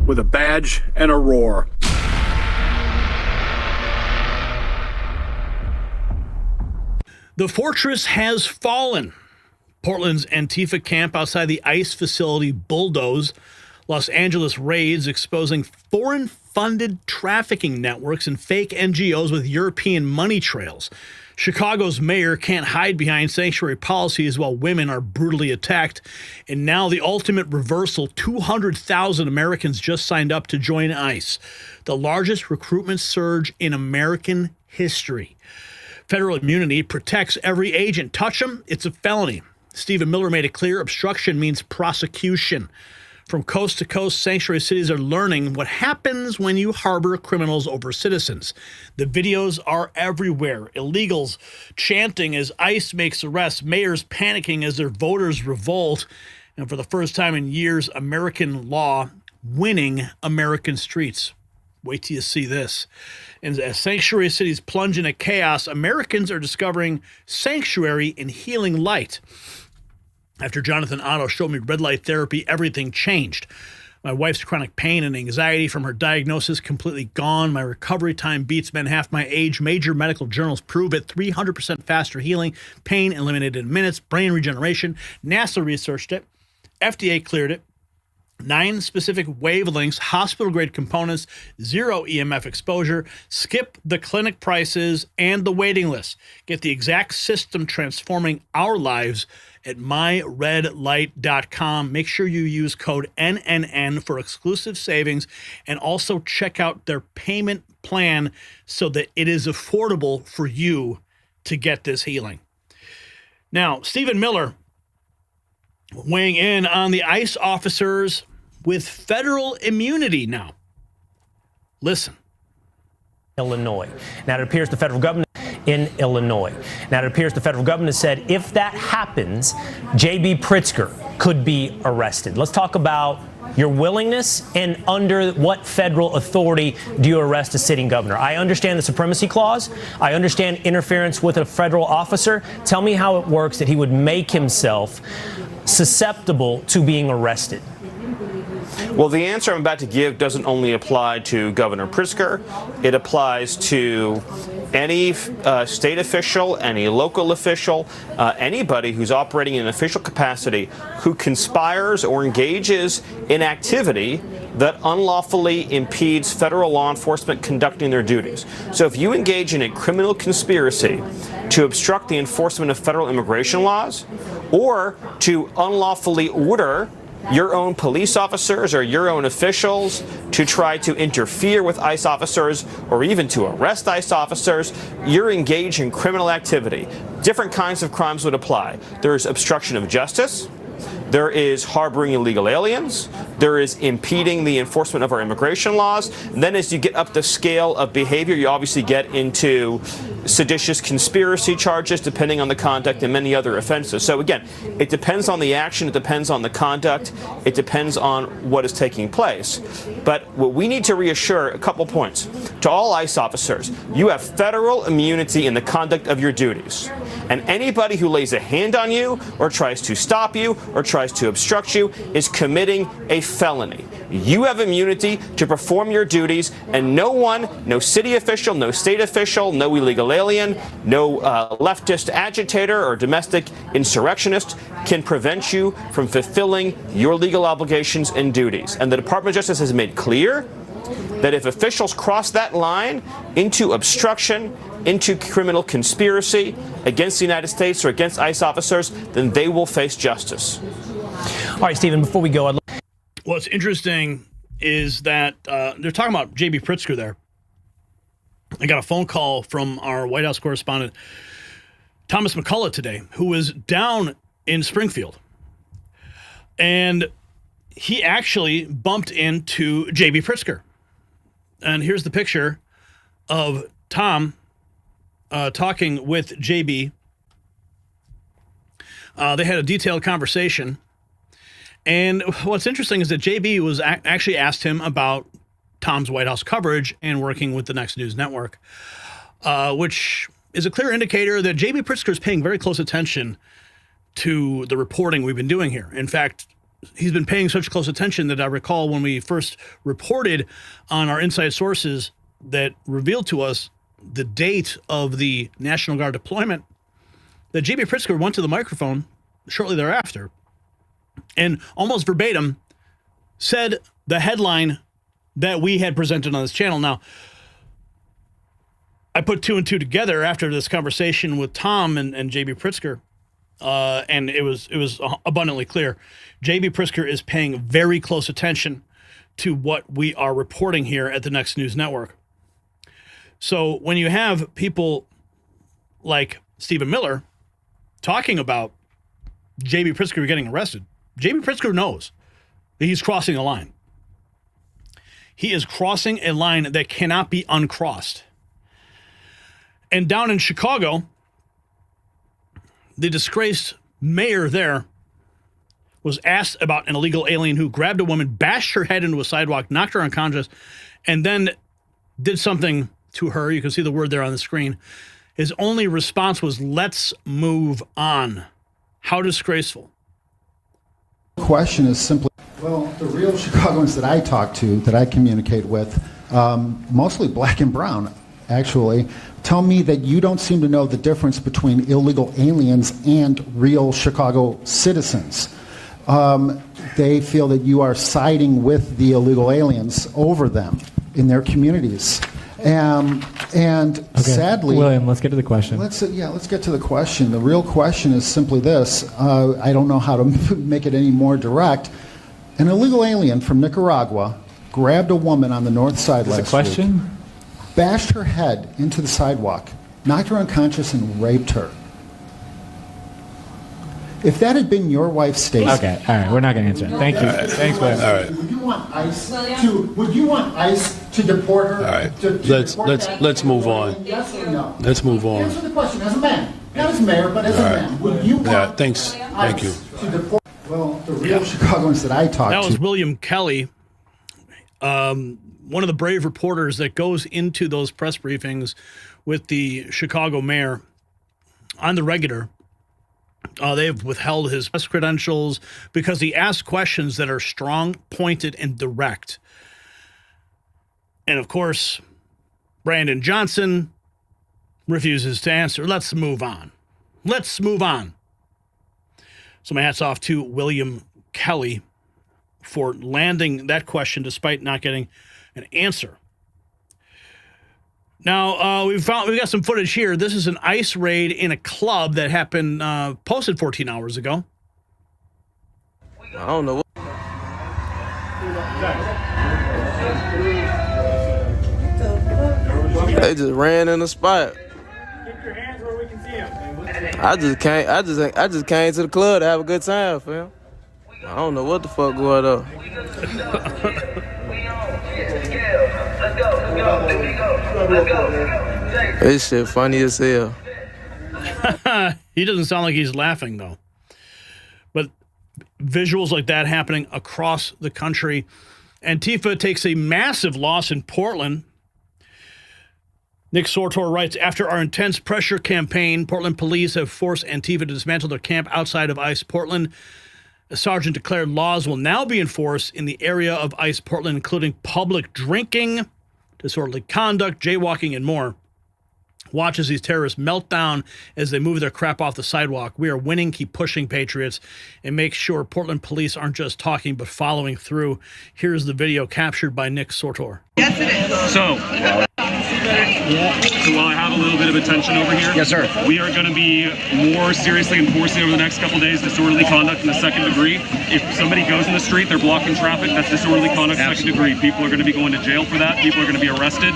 with a badge and a roar. The fortress has fallen. Portland's ANTIFA camp outside the ICE facility bulldozed. Los Angeles raids exposing foreign-funded trafficking networks and fake NGOs with European money trails. Chicago's mayor can't hide behind sanctuary policies while women are brutally attacked. And now the ultimate reversal, 200,000 Americans just signed up to join ICE, the largest recruitment surge in American history. Federal immunity protects every agent. Touch them, it's a felony. Stephen Miller made it clear obstruction means prosecution. From coast to coast, sanctuary cities are learning what happens when you harbor criminals over citizens. The videos are everywhere. Illegals chanting as ICE makes arrests, mayors panicking as their voters revolt, and for the first time in years, American law winning American streets. Wait till you see this. And as sanctuary cities plunge into chaos, Americans are discovering sanctuary in healing light. After Jonathan Otto showed me red light therapy, everything changed. My wife's chronic pain and anxiety from her diagnosis completely gone. My recovery time beats men half my age. Major medical journals prove it. 300% faster healing, pain eliminated in minutes, brain regeneration. NASA researched it. FDA cleared it. 9 specific wavelengths, hospital-grade components, 0 EMF exposure, skip the clinic prices and the waiting list. Get the exact system transforming our lives at myredlight.com. Make sure you use code NNN for exclusive savings and also check out their payment plan so that it is affordable for you to get this healing. Now, Stephen Miller weighing in on the ICE officers with federal immunity now. Listen. Illinois. Now, it appears the federal government in Illinois. Now, it appears the federal government has said if that happens, JB Pritzker could be arrested. Let's talk about your willingness and under what federal authority do you arrest a sitting governor? I understand the supremacy clause. I understand interference with a federal officer. Tell me how it works that he would make himself susceptible to being arrested. Well, the answer I'm about to give doesn't only apply to Governor Pritzker. It applies to any state official, any local official, anybody who's operating in an official capacity who conspires or engages in activity that unlawfully impedes federal law enforcement conducting their duties. So if you engage in a criminal conspiracy to obstruct the enforcement of federal immigration laws or to unlawfully order your own police officers or your own officials to try to interfere with ICE officers or even to arrest ICE officers, you're engaged in criminal activity. Different kinds of crimes would apply. There's obstruction of justice. There is harboring illegal aliens. There is impeding the enforcement of our immigration laws. And then as you get up the scale of behavior, you obviously get into seditious conspiracy charges, depending on the conduct, and many other offenses. So again, it depends on the action, it depends on the conduct, it depends on what is taking place. But what we need to reassure, a couple points. To all ICE officers, you have federal immunity in the conduct of your duties. And anybody who lays a hand on you or tries to stop you or tries to obstruct you is committing a felony. You have immunity to perform your duties, and no one, no city official, no state official, no illegal alien, no leftist agitator or domestic insurrectionist can prevent you from fulfilling your legal obligations and duties. And the Department of Justice has made clear that if officials cross that line into obstruction, into criminal conspiracy against the United States or against ICE officers, then they will face justice. All right, Stephen, before we go, What's interesting is that they're talking about JB Pritzker there. I got a phone call from our White House correspondent, Thomas McCullough, today, who was down in Springfield. And he actually bumped into JB Pritzker. And here's the picture of Tom talking with JB. They had a detailed conversation. And what's interesting is that JB was actually asked him about Tom's White House coverage and working with the Next News Network, which is a clear indicator that JB Pritzker is paying very close attention to the reporting we've been doing here. In fact, he's been paying such close attention that I recall when we first reported on our inside sources that revealed to us the date of the National Guard deployment, that JB Pritzker went to the microphone shortly thereafter and almost verbatim said the headline that we had presented on this channel. Now, I put two and two together after this conversation with Tom and JB Pritzker, and it was abundantly clear. JB Pritzker is paying very close attention to what we are reporting here at the Next News Network. So when you have people like Stephen Miller talking about JB Pritzker getting arrested, JB Pritzker knows that he's crossing a line. He is crossing a line that cannot be uncrossed. And down in Chicago, the disgraced mayor there was asked about an illegal alien who grabbed a woman, bashed her head into a sidewalk, knocked her unconscious, and then did something to her. You can see the word there on the screen. His only response was, "Let's move on." How disgraceful. The question is simply, well, the real Chicagoans that I talk to, that I communicate with, mostly black and brown, actually, tell me that you don't seem to know the difference between illegal aliens and real Chicago citizens. They feel that you are siding with the illegal aliens over them in their communities. And sadly, William, let's get to the question. Let's get to the question. The real question is simply this. I don't know how to make it any more direct. An illegal alien from Nicaragua grabbed a woman on the north side last week, bashed her head into the sidewalk, knocked her unconscious, and raped her. If that had been your wife, Stacey. Okay, all right, we're not going to answer it. Thank you. Thanks, William. All right. Would you want ICE to deport her? All right. Let's move on. Yes or no? Let's move on. Answer the question as a man, not as mayor, but as a man. Would you want thanks. Thank you. ICE to deport? Well, the real Chicagoans that I talk to. That was William Kelly, one of the brave reporters that goes into those press briefings with the Chicago mayor on the regular. They've withheld his press credentials because he asked questions that are strong, pointed, and direct. And of course, Brandon Johnson refuses to answer. Let's move on. Let's move on. So my hat's off to William Kelly for landing that question despite not getting an answer. Now, we got some footage here. This is an ICE raid in a club that happened, posted 14 hours ago. I don't know. They just ran in the spot. Keep your hands where we can see them. I just came to the club to have a good time, fam. I don't know what the fuck going on. This shit funny as hell. He doesn't sound like he's laughing, though. But visuals like that happening across the country. Antifa takes a massive loss in Portland. Nick Sortor writes, after our intense pressure campaign, Portland police have forced Antifa to dismantle their camp outside of ICE Portland. A sergeant declared laws will now be enforced in the area of ICE Portland, including public drinking, disorderly conduct, jaywalking, and more. Watch as these terrorists melt down as they move their crap off the sidewalk. We are winning. Keep pushing, Patriots, and make sure Portland police aren't just talking but following through. Here's the video captured by Nick Sortor. Yes, it is. So while I have a little bit of attention over here, yes, sir, we are going to be more seriously enforcing over the next couple days disorderly conduct in the second degree. If somebody goes in the street, they're blocking traffic, that's disorderly conduct second degree. People are going to be going to jail for that. People are going to be arrested.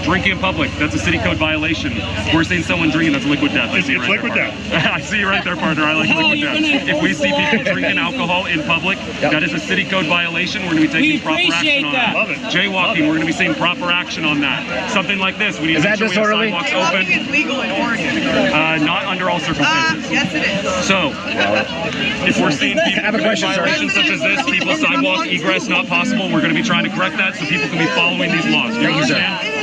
Drinking in public, that's a city code violation. We're saying someone drinking, that's liquid death. It's right liquid death. I see you right there, partner. I like liquid death. If we see people drinking alcohol in public, that is a city code violation. We're going to be taking proper action on that. Jaywalking, we're going to be saying proper action on that. Something like this, we need to make sure we have sidewalks open. Jaywalking is legal in Oregon. Not under all circumstances. Yes, it is. So, if we're seeing people doing violations such as this, people's sidewalk egress not possible, we're going to be trying to correct that so people can be following these laws. Do you understand?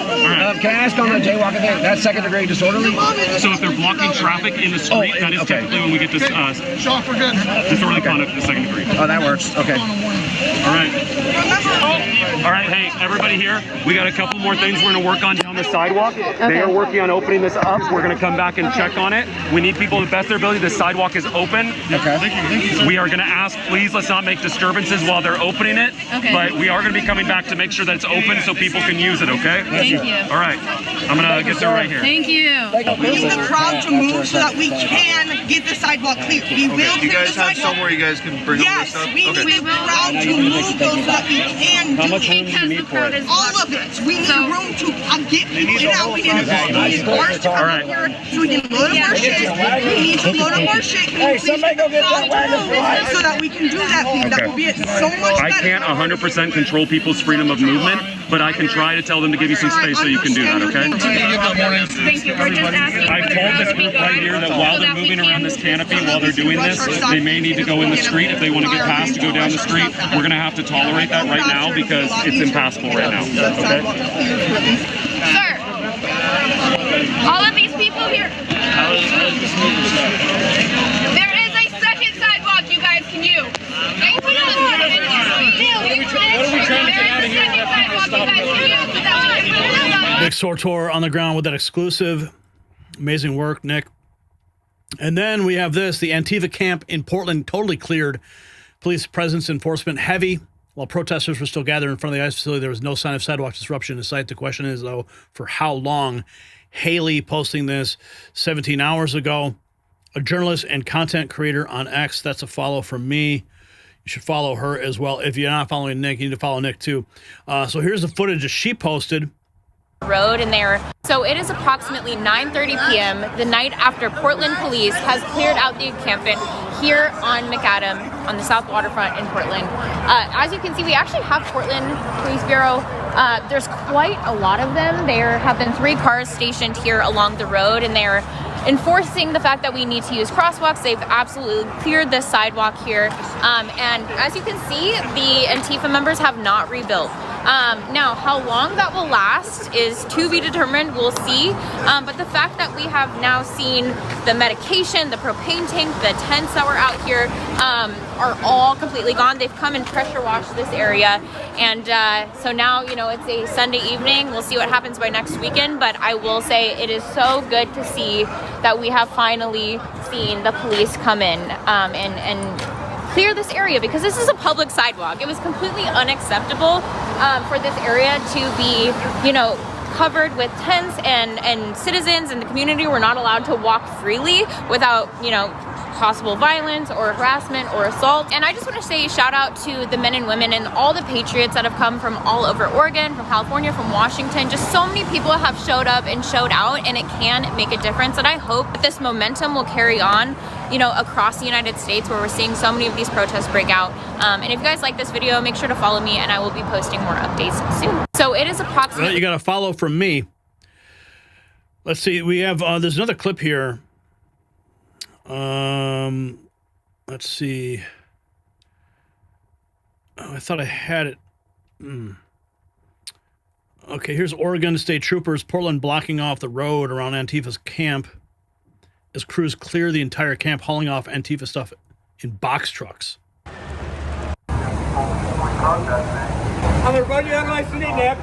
Can I ask on the jaywalking thing? That's second degree disorderly? So if they're blocking traffic in the street, that is typically when we get this disorderly conduct in the second degree. Oh, that works. Okay. All right. All right, hey, everybody here, we got a couple more things we're going to work on down the sidewalk. They are working on opening this up. We're going to come back and check on it. We need people to the best of their ability. The sidewalk is open. Okay. We are going to ask, please, let's not make disturbances while they're opening it. Okay. But we are going to be coming back to make sure that it's open so people can use it, okay? Thank you. All right. I'm going to get there right here. Thank you. We need the crowd to move so that we can get the sidewalk clear. We will Do you clear guys the have sidewalk. somewhere you guys can bring all this Yes, stuff? we need the crowd to move those so that we can How do much room do you need for it? all of it. We need room to get people in and out. We need cars to come in here so we can load up our shit. We need to load up our shit. Can you please get the crowd to move so that we can do that? That would be so much better. I can't 100% control people's freedom of movement, but I can try to tell them to give you some space so you can do that, okay? Thank you. We're just asking. I've told this group right here that while they're moving around this canopy, while they're doing this, they may need to go in the street. If they want to get past to go down the street, we're going to have to tolerate that right now because it's impassable right now, okay? Sir, all of these people here. There is a second sidewalk, you guys. Can you? Thank you. Nick Sortor on the ground with that exclusive. Amazing work, Nick. And then we have this, the Antifa camp in Portland totally cleared. Police presence enforcement heavy. While protesters were still gathered in front of the ICE facility, there was no sign of sidewalk disruption in sight. The question is, though, for how long? Haley posting this 17 hours ago. A journalist and content creator on X. That's a follow from me. You should follow her as well. If you're not following Nick, you need to follow Nick too. So here's the footage that she posted. Road in there. So it is approximately 9:30 p.m. the night after Portland police has cleared out the encampment here on McAdam on the South Waterfront in Portland. As you can see, we actually have Portland Police Bureau. There's quite a lot of them. There have been 3 cars stationed here along the road, and they're enforcing the fact that we need to use crosswalks. They've absolutely cleared this sidewalk here. And as you can see, the Antifa members have not rebuilt. Now, how long that will last is to be determined. We'll see. But the fact that we have now seen the medication, the propane tank, the tents that were out here are all completely gone. They've come and pressure washed this area. And so now, you know, it's a Sunday evening. We'll see what happens by next weekend. But I will say it is so good to see that we have finally seen the police come in and clear this area, because this is a public sidewalk. It was completely unacceptable for this area to be, you know, covered with tents, and citizens in the community were not allowed to walk freely without, you know, possible violence or harassment or assault. And I just want to say shout out to the men and women and all the patriots that have come from all over Oregon, from California, from Washington. Just so many people have showed up and showed out, and it can make a difference. And I hope that this momentum will carry on, you know, across the United States, where we're seeing so many of these protests break out. And if you guys like this video, make sure to follow me, and I will be posting more updates soon. So it is approximately... Well, you got to follow from me. Let's see. We have, there's another clip here. Let's see. Oh, I thought I had it. Okay, here's Oregon State Troopers, Portland blocking off the road around Antifa's camp as crews clear the entire camp, hauling off Antifa stuff in box trucks. I'm gonna run you out of my city, Nick.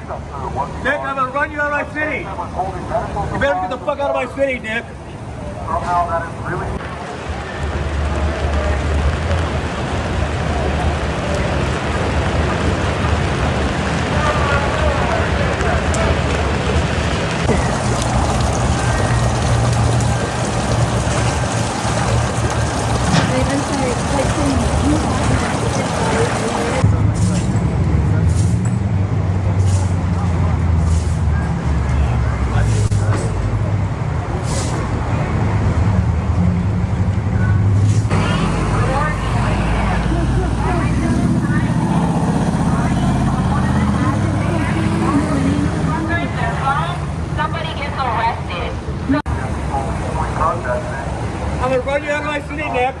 Nick, I'm gonna run you out of my city. You better get the fuck out of my city, Nick. Somehow that is really... I'm gonna run you out of my city, Nick.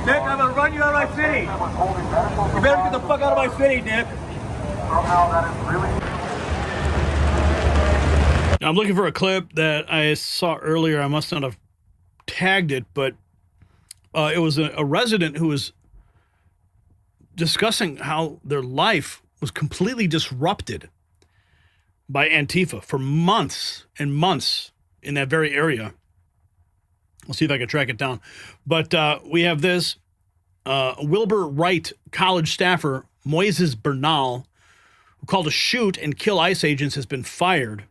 Nick, I'm gonna run you out of my city. You better get the fuck out of my city, Nick. Somehow that is really... I'm looking for a clip that I saw earlier. I must not have tagged it, but it was a resident who was discussing how their life was completely disrupted by Antifa for months and months in that very area. I'll see if I can track it down. But we have this. Wilbur Wright college staffer Moises Bernal, who called to shoot and kill ICE agents, has been fired.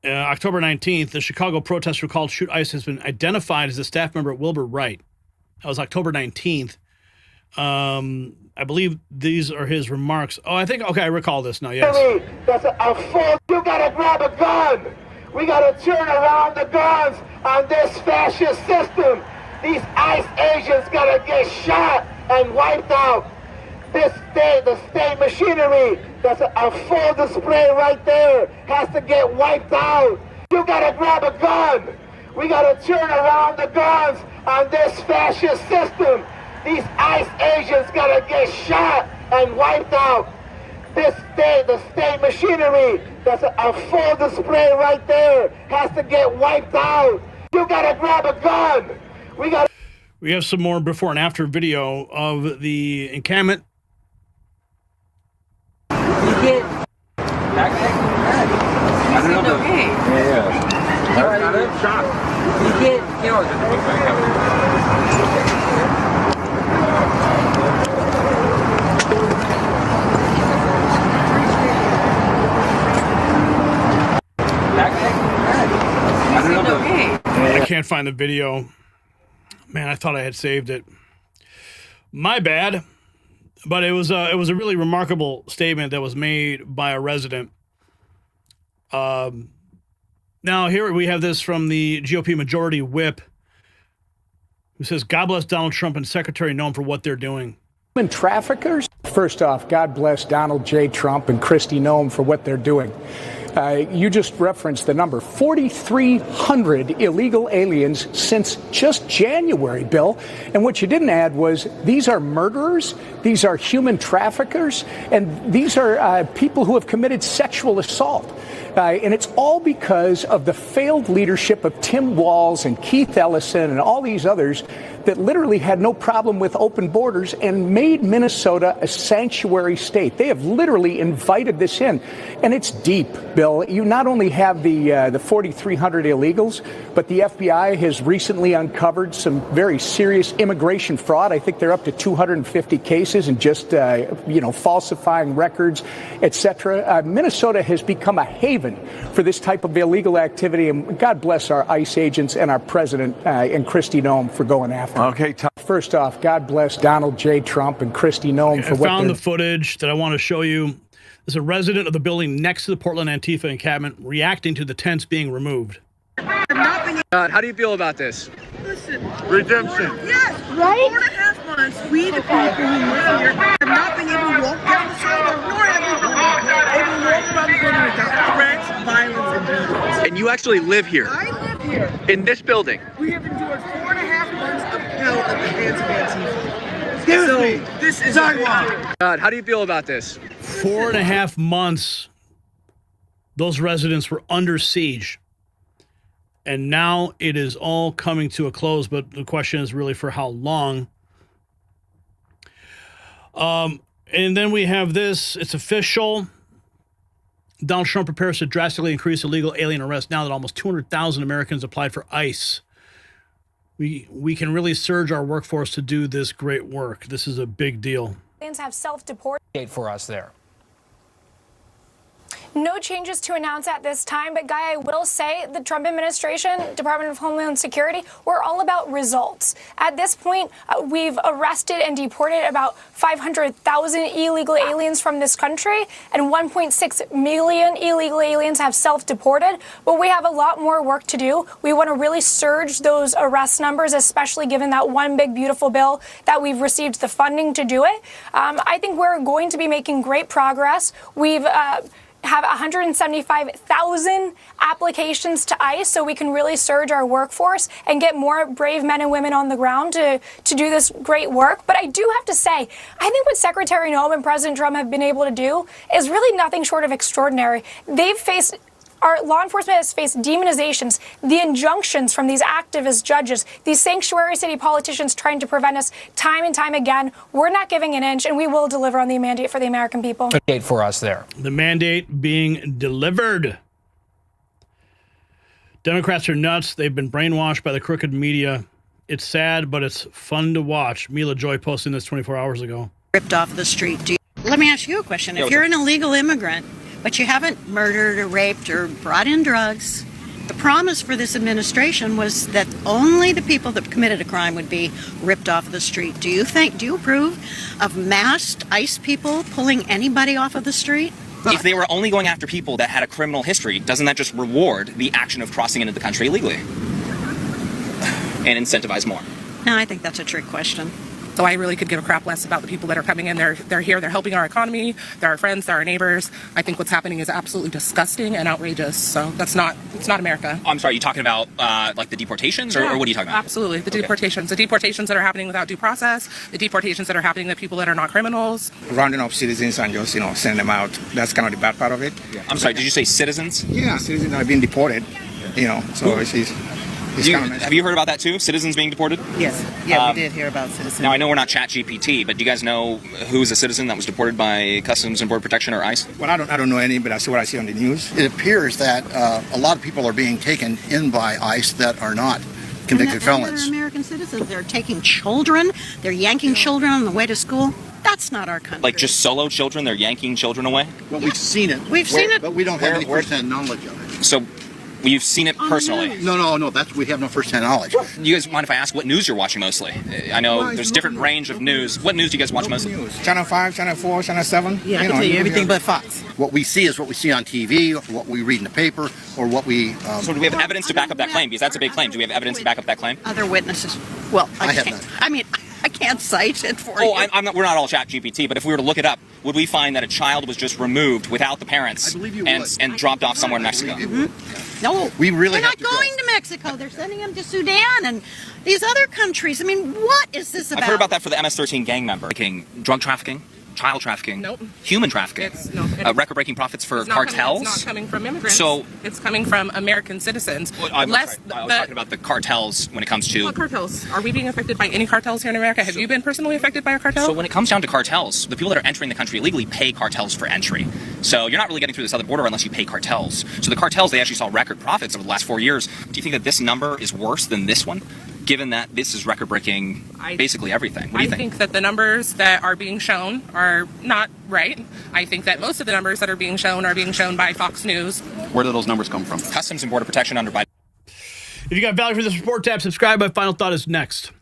October 19th, the Chicago protester who called to shoot ICE has been identified as a staff member at Wilbur Wright. That was October 19th. I believe these are his remarks. Oh, I think, okay, I recall this now, yes. That's a fool. You gotta grab a gun. We gotta turn around the guns on this fascist system. These ICE agents gotta get shot and wiped out. The state machinery, that's a full display right there, has to get wiped out. You gotta grab a gun. We gotta turn around the guns on this fascist system. These ICE agents gotta get shot and wiped out. The state machinery, that's a full display right there, has to get wiped out. You gotta grab a gun. We have some more before and after video of the encampment. I don't know. Okay. Yeah. Got it? Shot. You can't kill it. I can't find the video. Man, I thought I had saved it. My bad. But it was a really remarkable statement that was made by a resident. Now here we have this from the GOP majority whip, who says, "God bless Donald Trump and Secretary Noem for what they're doing." Human traffickers? First off, God bless Donald J. Trump and Kristi Noem for what they're doing. You just referenced the number, 4,300 illegal aliens since just January, Bill. And what you didn't add was these are murderers, these are human traffickers, and these are people who have committed sexual assault. And it's all because of the failed leadership of Tim Walz and Keith Ellison and all these others that literally had no problem with open borders and made Minnesota a sanctuary state. They have literally invited this in. And it's deep, Bill. You not only have the 4,300 illegals, but the FBI has recently uncovered some very serious immigration fraud. I think they're up to 250 cases and just, falsifying records, etc. Minnesota has become a haven for this type of illegal activity. And God bless our ICE agents and our president and Kristi Noem for going after it. Okay. First off, God bless Donald J. Trump and Kristi Noem for what I found the footage that I want to show you. There's a resident of the building next to the Portland Antifa encampment reacting to the tents being removed. How do you feel about this? Listen. Redemption. Yes, right? 4.5 months, we the people who live here have not been able to walk down the sidewalk, nor have we been able to walk around the building without threats, violence, and beatings. And you actually live here? I live here. In this building? We have endured 4.5 months of hell at the hands of Antifa. Excuse me. This is sidewalk. How do you feel about this? 4.5 months, those residents were under siege. And now it is all coming to a close, but the question is really for how long. And then we have this. It's official. Donald Trump prepares to drastically increase illegal alien arrests now that almost 200,000 Americans applied for ICE. We can really surge our workforce to do this great work. This is a big deal. Aliens have self-deport for us there. No changes to announce at this time, but Guy, I will say the Trump administration, Department of Homeland Security, we're all about results. At this point, we've arrested and deported about 500,000 illegal aliens from this country, and 1.6 million illegal aliens have self-deported, but we have a lot more work to do. We want to really surge those arrest numbers, especially given that one big beautiful bill that we've received the funding to do it. I think we're going to be making great progress. We've have have 175,000 applications to ICE so we can really surge our workforce and get more brave men and women on the ground to do this great work. But I do have to say, I think what Secretary Noem and President Trump have been able to do is really nothing short of extraordinary. Our law enforcement has faced demonizations, the injunctions from these activist judges, these sanctuary city politicians trying to prevent us time and time again. We're not giving an inch, and we will deliver on the mandate for the American people. Mandate for us there. The mandate being delivered. Democrats are nuts. They've been brainwashed by the crooked media. It's sad, but it's fun to watch. Mila Joy posting this 24 hours ago. Ripped off the street. Let me ask you a question. If you're an illegal immigrant, but you haven't murdered or raped or brought in drugs, the promise for this administration was that only the people that committed a crime would be ripped off the street. Do you approve of masked ICE people pulling anybody off of the street? If they were only going after people that had a criminal history, doesn't that just reward the action of crossing into the country illegally? And incentivize more? No, I think that's a trick question. So I really could give a crap less about the people that are coming in. They're here, they're helping our economy, they're our friends, they're our neighbors. I think what's happening is absolutely disgusting and outrageous. So it's not America. I'm sorry, are you talking about like the deportations or what are you talking about? Absolutely, the deportations. The deportations that are happening without due process, the deportations that are happening to people that are not criminals. Rounding up citizens and just, sending them out. That's kind of the bad part of it. I'm sorry, did you say citizens? Yeah, citizens that are being deported, so have you heard about that too? Citizens being deported? Yes. Yeah, we did hear about citizens. Now, I know we're not ChatGPT, but do you guys know who's a citizen that was deported by Customs and Border Protection or ICE? Well, I don't know any, but I see what I see on the news. It appears that a lot of people are being taken in by ICE that are not convicted felons. They're American citizens. They're taking children. They're yanking children on the way to school. That's not our country. Like just solo children? They're yanking children away? Well, we've seen it. We've seen it. But we don't have any first-hand knowledge of it. So you've seen it personally? No. We have no first-hand knowledge. You guys mind if I ask what news you're watching mostly? I know there's different range of news. What news do you guys watch mostly? Channel 5, Channel 4, Channel 7. Yeah, I can tell you everything but Fox. What we see is what we see on TV, what we read in the paper, or what we... So do we have evidence to back up that claim? Because that's a big claim. Do we have evidence to back up that claim? Other witnesses. Well, I have can't. none. I mean, I can't cite it for you. We're not all ChatGPT, but if we were to look it up, would we find that a child was just removed without the parents and dropped off somewhere in Mexico? No, we really they're not going to Mexico. They're sending them to Sudan and these other countries. I mean, what is this about? I've heard about that for the MS-13 gang member. Drug trafficking, child trafficking, human trafficking, record-breaking profits for cartels. It's not coming from immigrants. So it's coming from American citizens. I was talking about the cartels when it comes to... What cartels? Are we being affected by any cartels here in America? Have you been personally affected by a cartel? So when it comes down to cartels, the people that are entering the country illegally pay cartels for entry. So you're not really getting through the southern border unless you pay cartels. So the cartels, they actually saw record profits over the last 4 years. Do you think that this number is worse than this one? Given that this is record-breaking basically everything. What do you think? I think that the numbers that are being shown are not right. I think that most of the numbers that are being shown by Fox News. Where do those numbers come from? Customs and Border Protection under Biden. If you got value for this report, tap subscribe. My final thought is next.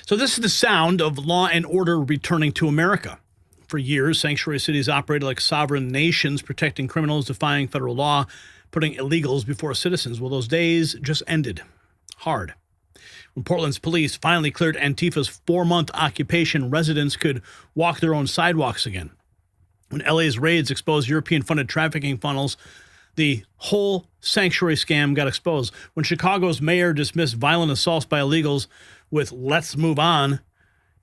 So this is the sound of law and order returning to America. For years, sanctuary cities operated like sovereign nations, protecting criminals, defying federal law, putting illegals before citizens. Well, those days just ended. Hard. When Portland's police finally cleared Antifa's 4-month occupation, residents could walk their own sidewalks again. When LA's raids exposed European-funded trafficking funnels, the whole sanctuary scam got exposed. When Chicago's mayor dismissed violent assaults by illegals with "let's move on,"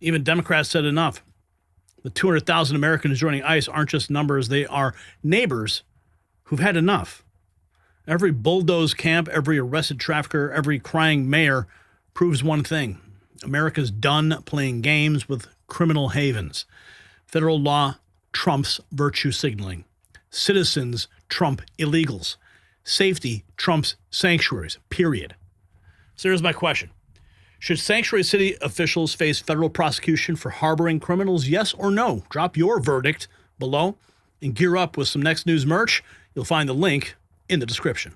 even Democrats said enough. The 200,000 Americans joining ICE aren't just numbers, they are neighbors who've had enough. Every bulldozed camp, every arrested trafficker, every crying mayor proves one thing. America's done playing games with criminal havens. Federal law trumps virtue signaling. Citizens trump illegals. Safety trumps sanctuaries, period. So here's my question. Should sanctuary city officials face federal prosecution for harboring criminals, yes or no? Drop your verdict below and gear up with some Next News merch. You'll find the link in the description.